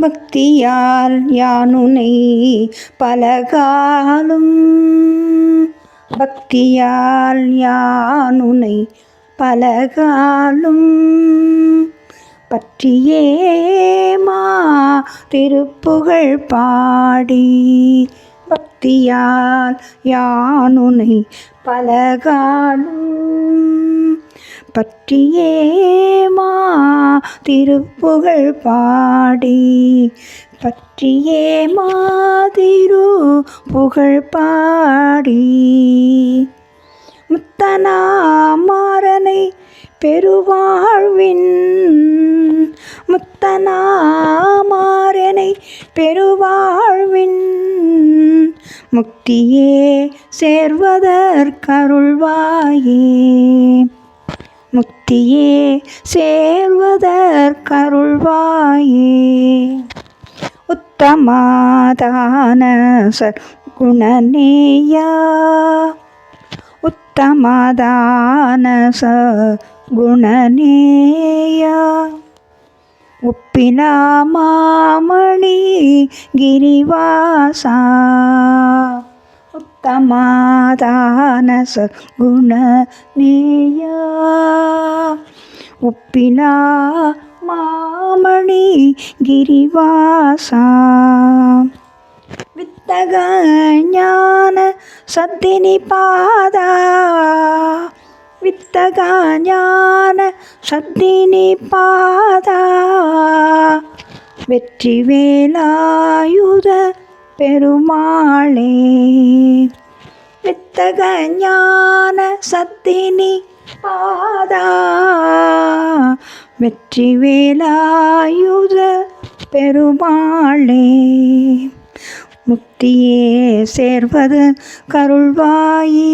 பக்தியால் யானுனை பலகாலும் பக்தியால் யானுனை பலகாலும் பற்றியே மா திருப்புகழ் பாடி பக்தியால் யானுனை பலகாலும் பற்றியே மா திருப்புகழ் பாடி பற்றியே மாதிரு புகழ் பாடி முத்தனாமாறனை பெருவாழ்வின் முத்தனாமாறனை பெருவாழ்வின் முக்தியே சேர்வதற்கருள்வாயே முக்தியே சேர்வதற்கருள்வாயே உத்தமாதான சற்குணநேயா உத்தமாதான சகுணநேயா உப்பிலா மாமணி கிரிவாசா உத்தமாதான சகுணநேயா உப்பிலா மாமணி கிரிவாசா வித்தக ஞான சத்தினி பாதா வித்தக ஞான சத்தினி பாதா வெற்றி வேலாயுத பெருமாளே வித்தக ஞான சத்தினி பாதா வெற்றி வேலாயுத பெருமாளே முக்தியே சேர்வது கருள்வாயே